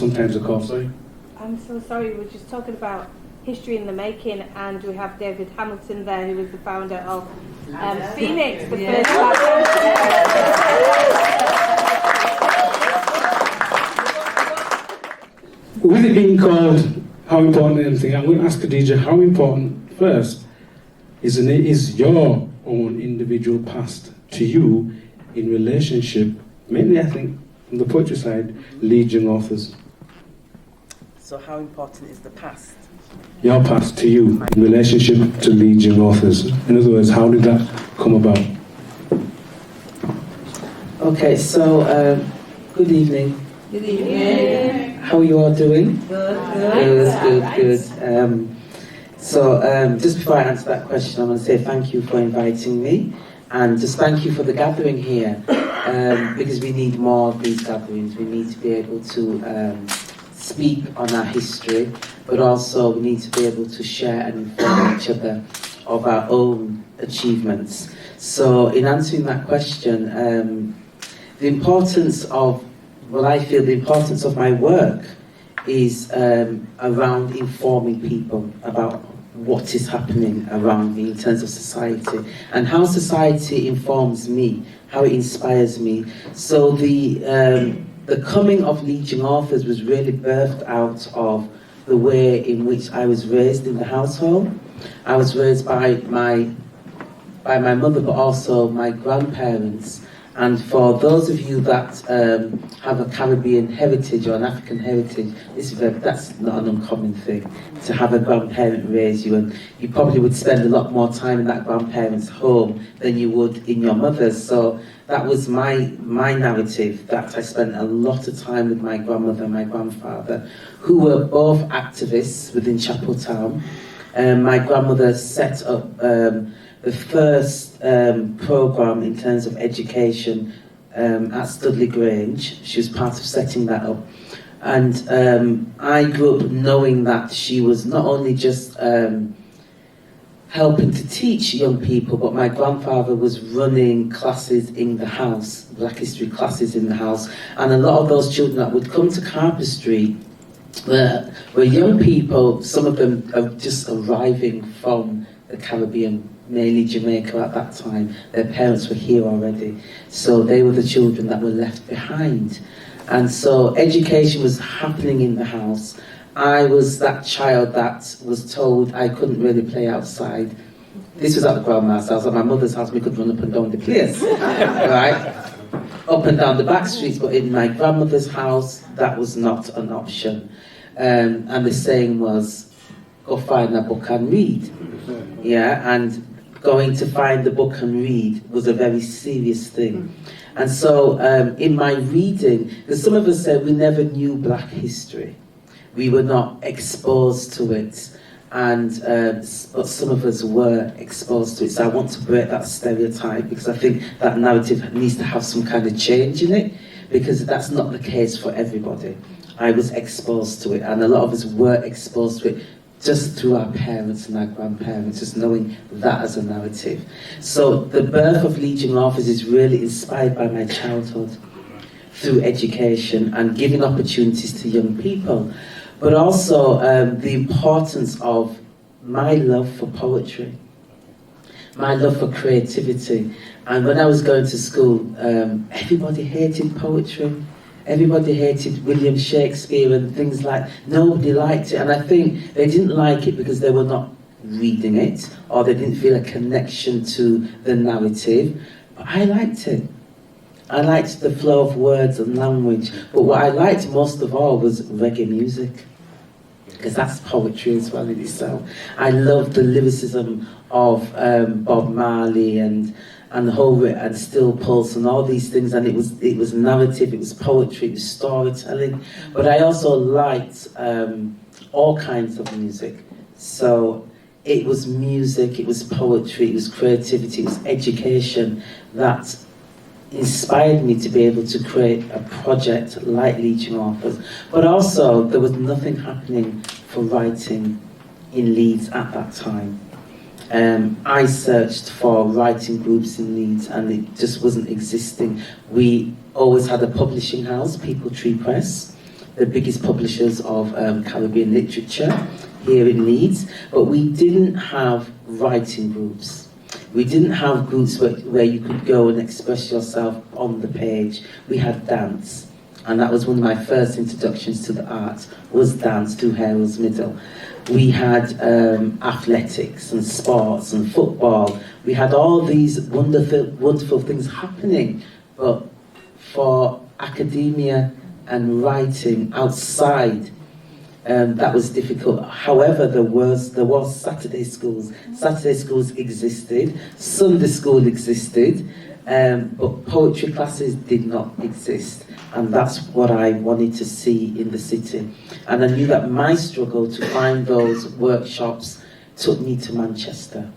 sometimes a cough, sorry. I'm so sorry, we're just talking about history in the making, and we have David Hamilton there, who is the founder of Phoenix, the first With it being called how important anything, I'm going to ask Khadijah, how important first is your own individual past to you in relationship, mainly I think from the poetry side, Leeds young authors? So how important is the past? Your past to you in relationship to Leeds young authors. In other words, how did that come about? Okay, so good evening. Good evening. How are you all doing? Good. Good. So just before I answer that question, I want to say thank you for inviting me, and just thank you for the gathering here, because we need more of these gatherings. We need to be able to speak on our history, but also we need to be able to share and inform each other of our own achievements. So in answering that question, the importance of, well, I feel the importance of my work is around informing people about what is happening around me in terms of society, and how society informs me, how it inspires me. So the coming of Leeds young authors was really birthed out of the way in which I was raised in the household. I was raised by my mother, but also my grandparents. And for those of you that have a Caribbean heritage or an African heritage, that's not an uncommon thing to have a grandparent raise you, and you probably would spend a lot more time in that grandparent's home than you would in your mother's. So that was my narrative, that I spent a lot of time with my grandmother and my grandfather, who were both activists within Chapel Town. My grandmother set up the first programme in terms of education at Studley Grange. She was part of setting that up. And I grew up knowing that she was not only just helping to teach young people, but my grandfather was running classes in the house, Black History classes in the house. And a lot of those children that would come to Carper Street were young people, some of them are just arriving from the Caribbean, mainly Jamaica at that time. Their parents were here already, so they were the children that were left behind. And so education was happening in the house. I was that child that was told I couldn't really play outside. This was at the grandma's house. At my mother's house, we could run up and down the place, right? Up and down the back streets, but in my grandmother's house, that was not an option. And the saying was, go find a book and read. Yeah, and going to find the book and read was a very serious thing. And so in my reading, because some of us said we never knew Black history, we were not exposed to it, and but some of us were exposed to it. So I want to break that stereotype, because I think that narrative needs to have some kind of change in it, because that's not the case for everybody. I was exposed to it, and a lot of us were exposed to it just through our parents and our grandparents, just knowing that as a narrative. So the birth of Leeds young authors is really inspired by my childhood, through education and giving opportunities to young people, but also the importance of my love for poetry, my love for creativity. And when I was going to school, everybody hated poetry. Everybody hated William Shakespeare and things like, nobody liked it. And I think they didn't like it because they were not reading it, or they didn't feel a connection to the narrative. But I liked it. I liked the flow of words and language. But what I liked most of all was reggae music, because that's poetry as well in itself. I loved the lyricism of Bob Marley and the whole, and Still Pulse and all these things, and it was narrative, it was poetry, it was storytelling. But I also liked all kinds of music. So it was music, it was poetry, it was creativity, it was education that inspired me to be able to create a project like Leeds young authors. But also there was nothing happening for writing in Leeds at that time. I searched for writing groups in Leeds, and it just wasn't existing. We always had a publishing house, People Tree Press, the biggest publishers of Caribbean literature here in Leeds, but we didn't have writing groups. We didn't have groups where you could go and express yourself on the page. We had dance, and that was one of my first introductions to the arts, was dance through Harold's Middle. We had athletics and sports and football. We had all these wonderful things happening, but for academia and writing outside, that was difficult. However, there was Saturday schools. Saturday schools existed. Sunday school existed, but poetry classes did not exist. And that's what I wanted to see in the city. And I knew that my struggle to find those workshops took me to Manchester.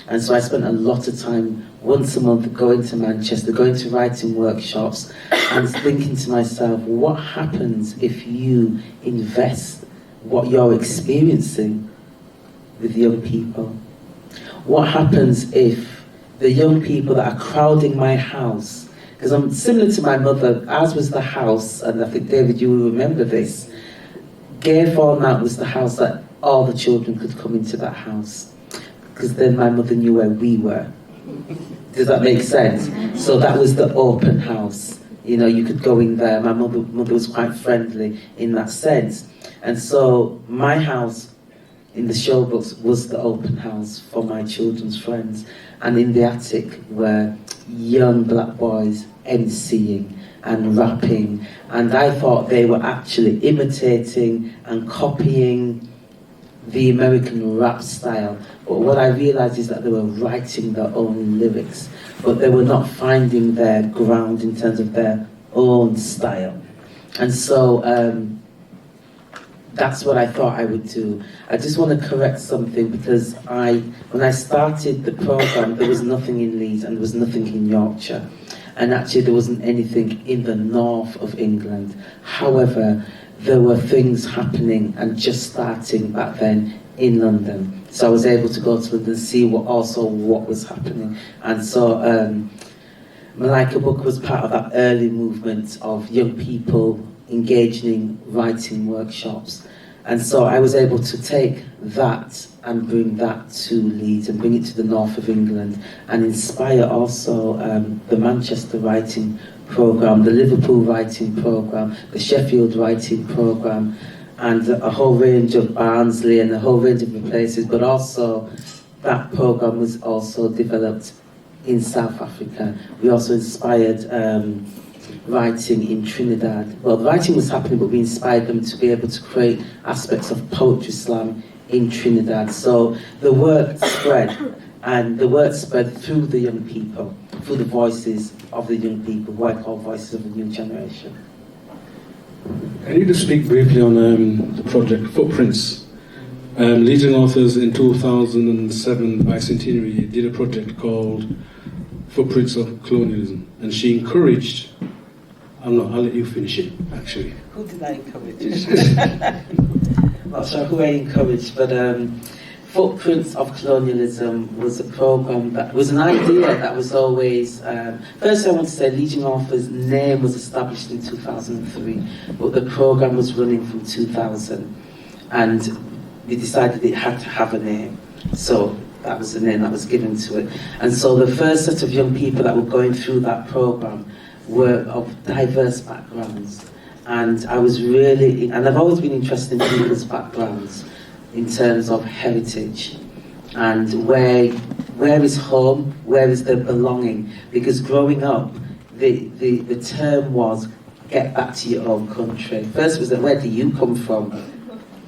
And so I spent a lot of time, once a month, going to Manchester, going to writing workshops, and thinking to myself, what happens if you invest what you're experiencing with young people? What happens if the young people that are crowding my house, because I'm similar to my mother, as was the house, and I think, David, you will remember this, Gay Format was the house that all the children could come into that house, because then my mother knew where we were. Does that make sense? So that was the open house. You know, you could go in there. My mother was quite friendly in that sense. And so my house in the show books was the open house for my children's friends. And in the attic were young black boys emceeing and rapping. And I thought they were actually imitating and copying the American rap style. But what I realized is that they were writing their own lyrics, but they were not finding their ground in terms of their own style. And so that's what I thought I would do. I just want to correct something, because when I started the program, there was nothing in Leeds and there was nothing in Yorkshire. And actually there wasn't anything in the north of England. However, there were things happening and just starting back then in London. So I was able to go to London and see what was happening. And so Malika book was part of that early movement of young people engaging in writing workshops. And so I was able to take that and bring that to Leeds and bring it to the north of England and inspire also the Manchester writing programme, the Liverpool writing programme, the Sheffield writing programme, and a whole range of Barnsley and a whole range of places. But also that programme was also developed in South Africa. We also inspired writing in Trinidad. Well, writing was happening, but we inspired them to be able to create aspects of poetry slam in Trinidad. So the work spread, and the work spread through the young people, through the voices of the young people, who I call voices of the new generation. Can you just speak briefly on the project Footprints? Leading authors in 2007 bicentenary did a project called Footprints of Colonialism, and she encouraged, I'll let you finish it, actually. Who did I encourage? Not sure who I encouraged, but Footprints of Colonialism was a program that was an idea that was always... first I want to say Legion Authors' name was established in 2003, but the program was running from 2000, and we decided it had to have a name. So that was the name that was given to it. And so the first set of young people that were going through that program were of diverse backgrounds. And I was really, and I've always been interested in people's backgrounds in terms of heritage and where is home, where is their belonging. Because growing up, the term was, get back to your own country. First was that, where do you come from?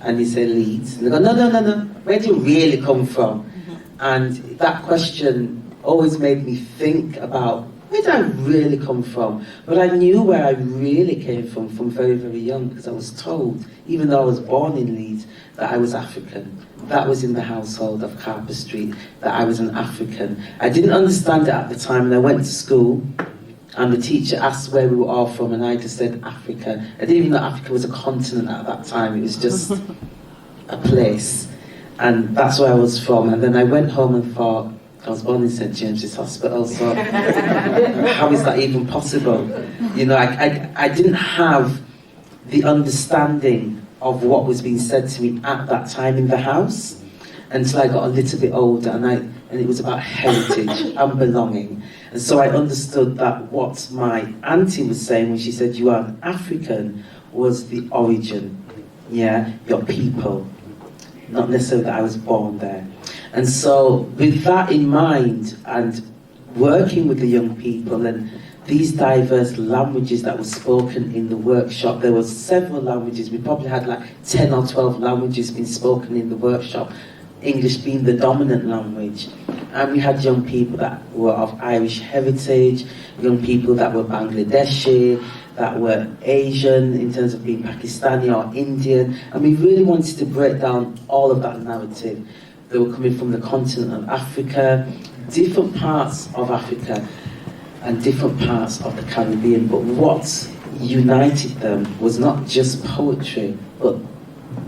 And you say Leeds. And they go, no, where do you really come from? And that question always made me think about, where did I really come from? But I knew where I really came from very, very young, because I was told, even though I was born in Leeds, that I was African. That was in the household of Carper Street, that I was an African. I didn't understand it at the time, and I went to school, and the teacher asked where we were all from, and I just said Africa. I didn't even know Africa was a continent at that time. It was just a place. And that's where I was from. And then I went home and thought, I was born in St James's Hospital, so how is that even possible? You know, I didn't have the understanding of what was being said to me at that time in the house until I got a little bit older, and it was about heritage and belonging. And so I understood that what my auntie was saying when she said you are an African was the origin, yeah, your people, not necessarily that I was born there. And so with that in mind, and working with the young people and these diverse languages that were spoken in the workshop, there were several languages. We probably had like 10 or 12 languages being spoken in the workshop, English being the dominant language. And we had young people that were of Irish heritage, young people that were Bangladeshi, that were Asian in terms of being Pakistani or Indian. And we really wanted to break down all of that narrative. They were coming from the continent of Africa, different parts of Africa, and different parts of the Caribbean. But what united them was not just poetry, but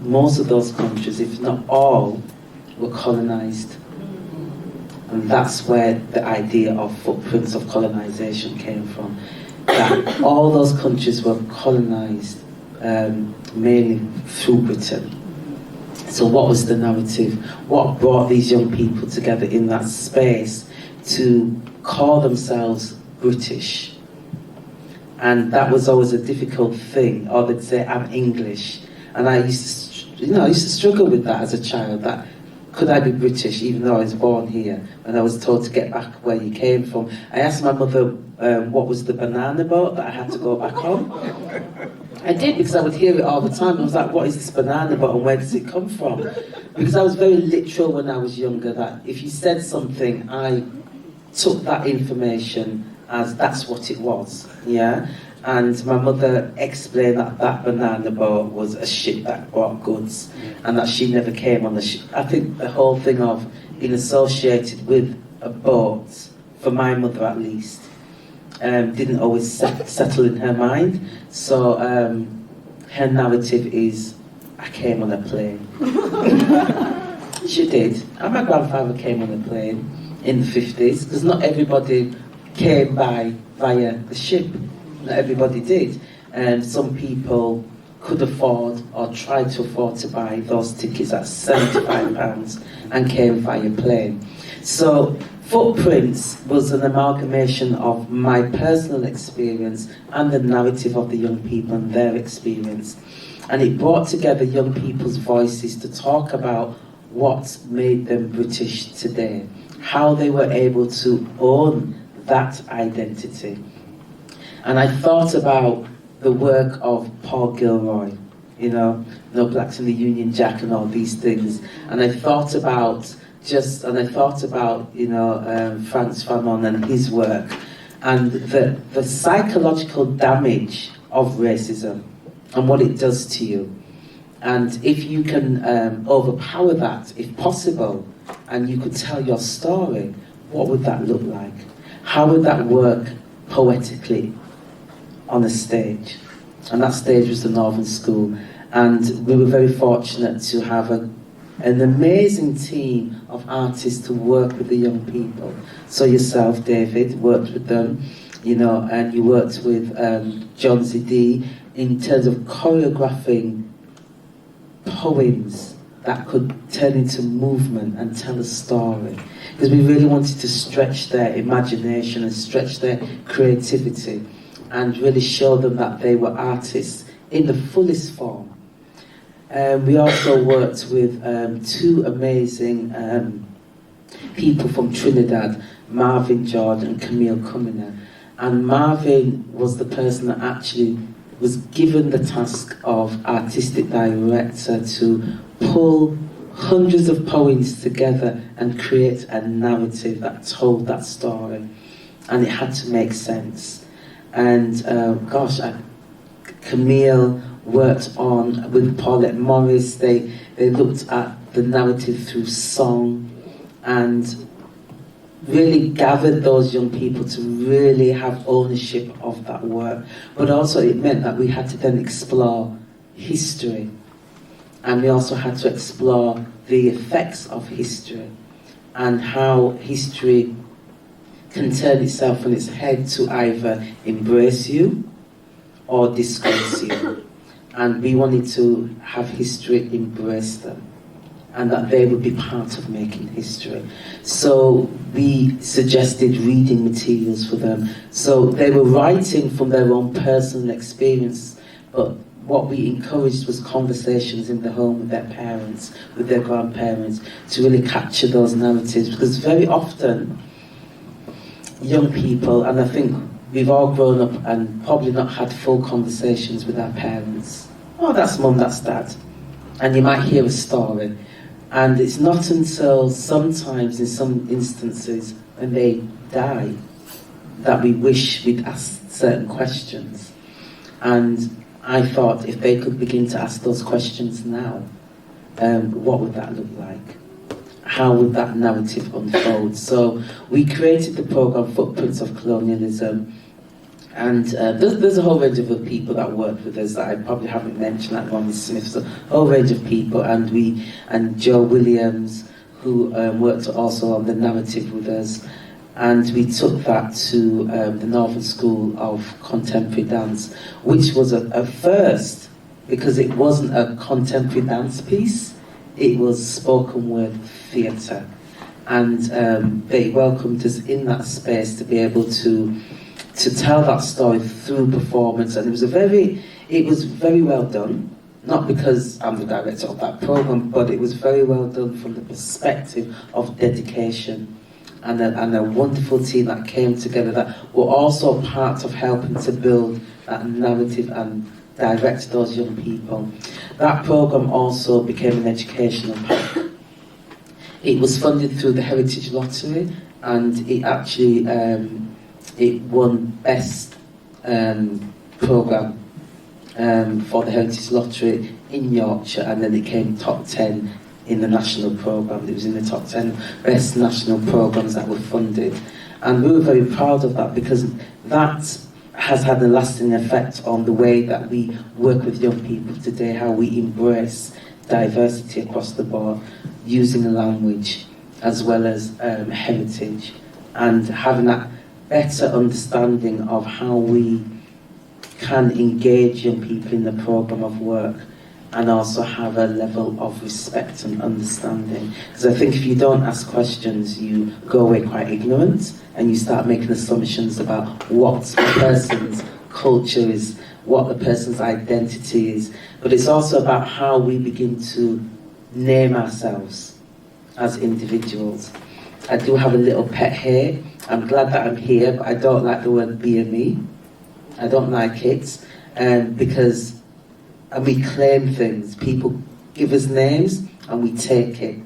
most of those countries, if not all, were colonized. And that's where the idea of footprints of colonization came from. That all those countries were colonized mainly through Britain. So what was the narrative? What brought these young people together in that space to call themselves British? And that was always a difficult thing. Or they'd say, I'm English. And I used to struggle with that as a child, that could I be British even though I was born here? When I was told to get back where you came from. I asked my mother what was the banana boat that I had to go back on. I did, because I would hear it all the time. I was like, what is this banana boat and where does it come from? Because I was very literal when I was younger, that if you said something, I took that information as that's what it was, yeah? And my mother explained that that banana boat was a ship that brought goods, and that she never came on the ship. I think the whole thing of being associated with a boat, for my mother at least, didn't always settle in her mind. So her narrative is, I came on a plane. She did. And my grandfather came on a plane in the 50s, because not everybody came by via the ship. Not everybody did. And some people could afford or tried to afford to buy those tickets at £75 and came via plane. So Footprints was an amalgamation of my personal experience and the narrative of the young people and their experience. And it brought together young people's voices to talk about what made them British today, how they were able to own that identity. And I thought about the work of Paul Gilroy, No Blacks in the Union Jack and all these things. And I thought about Frantz Fanon and his work, and the psychological damage of racism and what it does to you. And if you can overpower that, if possible, and you could tell your story, what would that look like? How would that work poetically on a stage? And that stage was the Northern School. And we were very fortunate to have an amazing team of artists to work with the young people. So yourself, David, worked with them, and you worked with John Zidi in terms of choreographing poems that could turn into movement and tell a story. Because we really wanted to stretch their imagination and stretch their creativity and really show them that they were artists in the fullest form. We also worked with two amazing people from Trinidad, Marvin George and Camille Cuminer. And Marvin was the person that actually was given the task of artistic director to pull hundreds of poems together and create a narrative that told that story. And it had to make sense. And Camille worked on with Paulette Morris. They looked at the narrative through song and really gathered those young people to really have ownership of that work. But also it meant that we had to then explore history, and we also had to explore the effects of history and how history can turn itself on its head to either embrace you or disgrace you. and we wanted to have history embrace them, and that they would be part of making history. So we suggested reading materials for them. So they were writing from their own personal experience, but what we encouraged was conversations in the home with their parents, with their grandparents, to really capture those narratives. Because very often, young people, and I think we've all grown up and probably not had full conversations with our parents. Oh, that's mum, that's dad. And you might hear a story. And it's not until sometimes, in some instances, when they die, that we wish we'd asked certain questions. And I thought if they could begin to ask those questions now, what would that look like? How would that narrative unfold? So we created the programme Footprints of Colonialism, and there's a whole range of other people that worked with us that I probably haven't mentioned, like Ronnie Smith, so a whole range of people, and Joe Williams, who worked also on the narrative with us. And we took that to the Northern School of Contemporary Dance, which was a first, because it wasn't a contemporary dance piece, it was spoken word theatre. And they welcomed us in that space to be able to tell that story through performance. And it was very well done, not because I'm the director of that programme, but it was very well done from the perspective of dedication. And a wonderful team that came together that were also part of helping to build that narrative and direct those young people. That programme also became an educational pack. It was funded through the Heritage Lottery, and it actually it won Best Programme for the Heritage Lottery in Yorkshire, and then it came top 10 in the national programme. It was in the top 10 best national programmes that were funded. And we were very proud of that, because that has had a lasting effect on the way that we work with young people today, how we embrace diversity across the board, using a language as well as heritage, and having that better understanding of how we can engage young people in the programme of work, and also have a level of respect and understanding. Because I think if you don't ask questions, you go away quite ignorant, and you start making assumptions about what a person's culture is, what the person's identity is. But it's also about how we begin to name ourselves as individuals. I do have a little pet here. I'm glad that I'm here, but I don't like the word BME. I don't like it, because and we claim things. People give us names and we take it,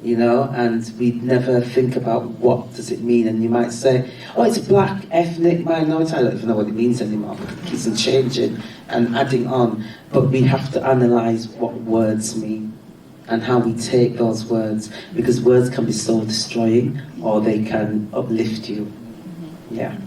you know, and we never think about what does it mean. And you might say, oh, it's a black ethnic minority. I don't even know what it means anymore. It keeps on changing and adding on. But we have to analyse what words mean and how we take those words, because words can be soul destroying or they can uplift you. Yeah.